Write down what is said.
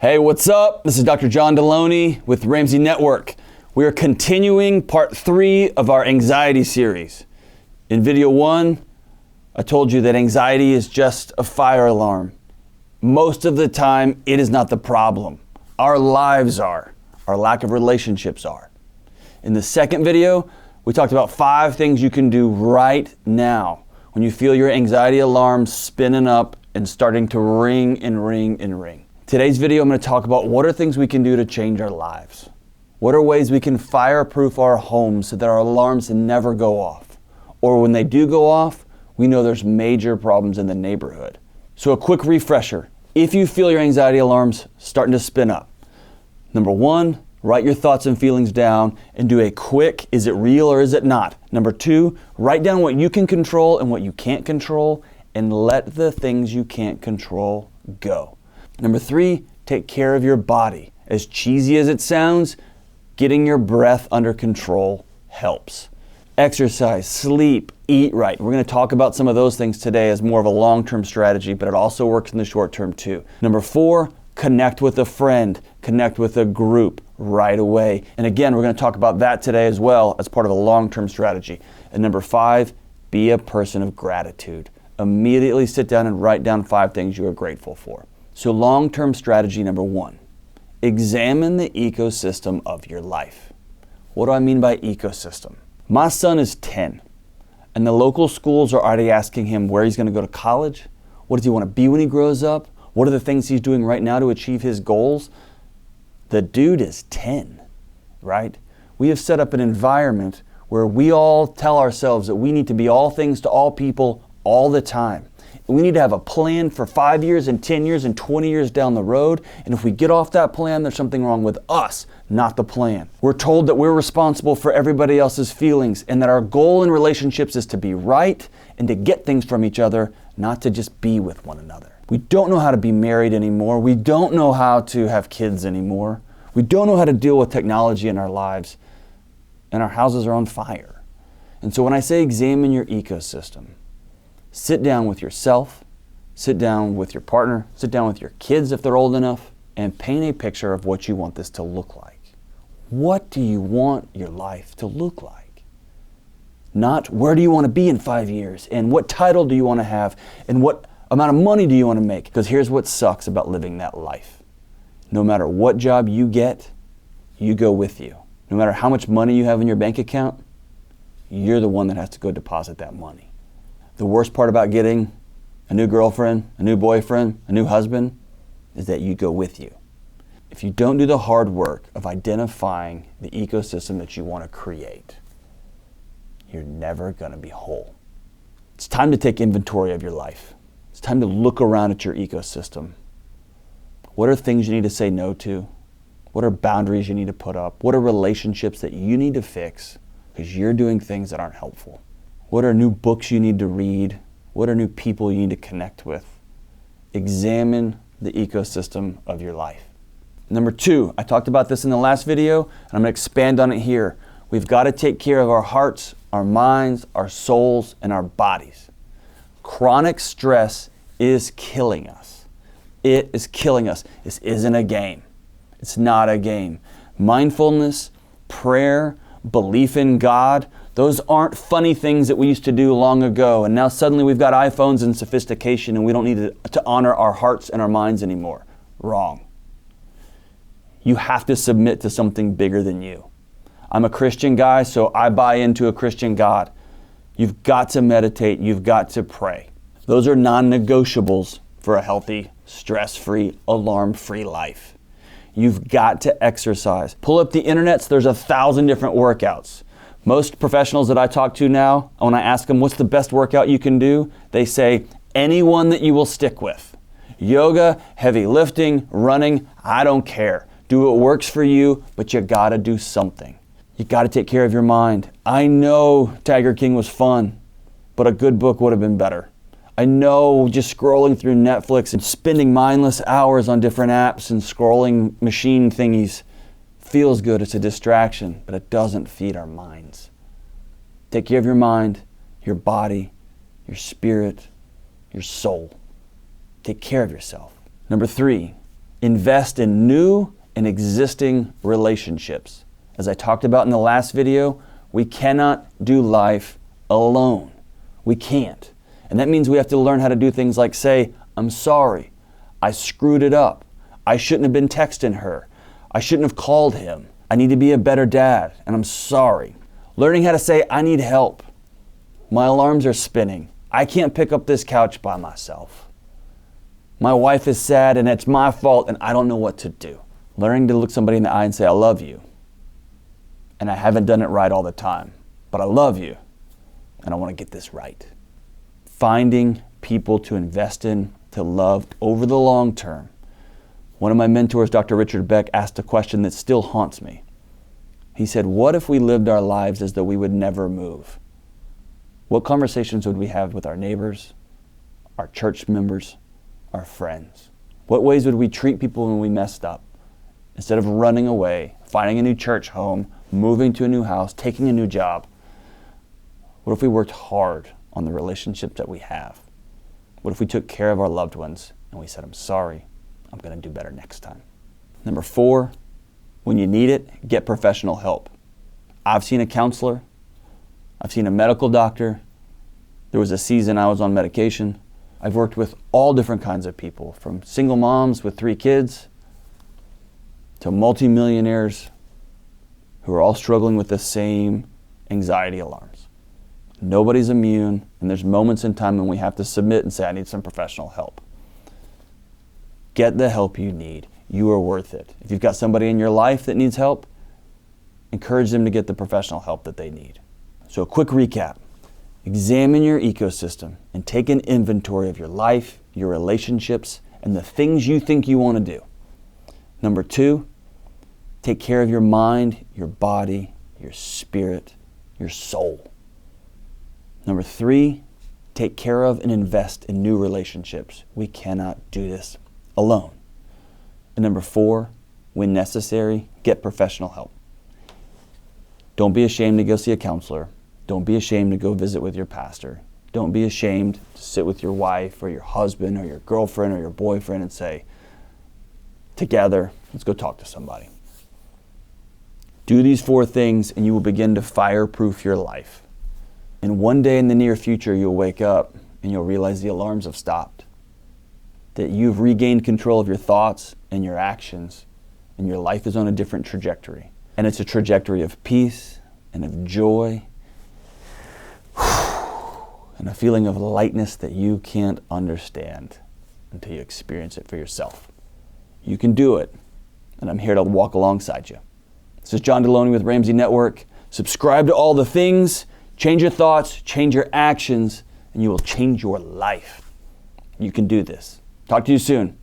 Hey, what's up? This is Dr. John Delony with Ramsey Network. We are continuing part 3 of our anxiety series. In video 1, I told you that anxiety is just a fire alarm. Most of the time, it is not the problem. Our lives are. Our lack of relationships are. In the second video, we talked about 5 things you can do right now when you feel your anxiety alarm spinning up and starting to ring and ring and ring. Today's video, I'm going to talk about what are things we can do to change our lives. What are ways we can fireproof our homes so that our alarms never go off? Or when they do go off, we know there's major problems in the neighborhood. So a quick refresher. If you feel your anxiety alarms starting to spin up, number 1, write your thoughts and feelings down and do a quick, is it real or is it not? Number 2, write down what you can control and what you can't control and let the things you can't control go. Number 3, take care of your body. As cheesy as it sounds, getting your breath under control helps. Exercise, sleep, eat right. We're going to talk about some of those things today as more of a long-term strategy, but it also works in the short term too. Number 4, connect with a friend, connect with a group right away. And again, we're going to talk about that today as well as part of a long-term strategy. And number 5, be a person of gratitude. Immediately sit down and write down 5 things you are grateful for. So long-term strategy number 1, examine the ecosystem of your life. What do I mean by ecosystem? My son is 10, and the local schools are already asking him where he's going to go to college. What does he want to be when he grows up? What are the things he's doing right now to achieve his goals? The dude is 10, right? We have set up an environment where we all tell ourselves that we need to be all things to all people all the time. We need to have a plan for 5 years and 10 years and 20 years down the road. And if we get off that plan, there's something wrong with us, not the plan. We're told that we're responsible for everybody else's feelings and that our goal in relationships is to be right and to get things from each other, not to just be with one another. We don't know how to be married anymore. We don't know how to have kids anymore. We don't know how to deal with technology in our lives. And our houses are on fire. And so when I say examine your ecosystem, sit down with yourself, sit down with your partner, sit down with your kids if they're old enough, and paint a picture of what you want this to look like. What do you want your life to look like? Not where do you want to be in 5 years, and what title do you want to have, and what amount of money do you want to make? Because here's what sucks about living that life. No matter what job you get, you go with you. No matter how much money you have in your bank account, you're the one that has to go deposit that money. The worst part about getting a new girlfriend, a new boyfriend, a new husband is that you go with you. If you don't do the hard work of identifying the ecosystem that you want to create, you're never going to be whole. It's time to take inventory of your life. It's time to look around at your ecosystem. What are things you need to say no to? What are boundaries you need to put up? What are relationships that you need to fix because you're doing things that aren't helpful? What are new books you need to read? What are new people you need to connect with? Examine the ecosystem of your life. Number 2, I talked about this in the last video, and I'm going to expand on it here. We've got to take care of our hearts, our minds, our souls, and our bodies. Chronic stress is killing us. It is killing us. This isn't a game. It's not a game. Mindfulness, prayer, belief in God, those aren't funny things that we used to do long ago. And now suddenly we've got iPhones and sophistication and we don't need to honor our hearts and our minds anymore. Wrong. You have to submit to something bigger than you. I'm a Christian guy, so I buy into a Christian God. You've got to meditate. You've got to pray. Those are non-negotiables for a healthy, stress-free, alarm-free life. You've got to exercise. Pull up the internet, there's 1,000 different workouts. Most professionals that I talk to now, when I ask them what's the best workout you can do, they say any one that you will stick with. Yoga, heavy lifting, running, I don't care. Do what works for you, but you gotta do something. You gotta take care of your mind. I know Tiger King was fun, but a good book would have been better. I know just scrolling through Netflix and spending mindless hours on different apps and scrolling machine thingies feels good, it's a distraction, but it doesn't feed our minds. Take care of your mind, your body, your spirit, your soul. Take care of yourself. Number 3, Invest in new and existing relationships. As I talked about in the last video, we cannot do life alone. We can't. And that means we have to learn how to do things like say, I'm sorry, I screwed it up. I shouldn't have been texting her. I shouldn't have called him. I need to be a better dad, and I'm sorry. Learning how to say, I need help. My alarms are spinning. I can't pick up this couch by myself. My wife is sad and it's my fault and I don't know what to do. Learning to look somebody in the eye and say, I love you. And I haven't done it right all the time, but I love you and I want to get this right. Finding people to invest in, to love over the long term. One of my mentors, Dr. Richard Beck, asked a question that still haunts me. He said, what if we lived our lives as though we would never move? What conversations would we have with our neighbors, our church members, our friends? What ways would we treat people when we messed up? Instead of running away, finding a new church home, moving to a new house, taking a new job, what if we worked hard on the relationships that we have? What if we took care of our loved ones and we said, I'm sorry, I'm going to do better next time? Number 4, when you need it, get professional help. I've seen a counselor. I've seen a medical doctor. There was a season I was on medication. I've worked with all different kinds of people, from single moms with 3 kids to multimillionaires who are all struggling with the same anxiety alarms. Nobody's immune, and there's moments in time when we have to submit and say, I need some professional help. Get the help you need. You are worth it. If you've got somebody in your life that needs help, encourage them to get the professional help that they need. So a quick recap. Examine your ecosystem and take an inventory of your life, your relationships, and the things you think you want to do. Number 2, take care of your mind, your body, your spirit, your soul. Number 3, take care of and invest in new relationships. We cannot do this alone. And number 4, when necessary, get professional help. Don't be ashamed to go see a counselor. Don't be ashamed to go visit with your pastor. Don't be ashamed to sit with your wife or your husband or your girlfriend or your boyfriend and say, together, let's go talk to somebody. Do these 4 things and you will begin to fireproof your life. And one day in the near future, you'll wake up and you'll realize the alarms have stopped. That you've regained control of your thoughts and your actions, and your life is on a different trajectory. And it's a trajectory of peace and of joy and a feeling of lightness that you can't understand until you experience it for yourself. You can do it, and I'm here to walk alongside you. This is John Delony with Ramsey Network. Subscribe to all the things, change your thoughts, change your actions, and you will change your life. You can do this. Talk to you soon.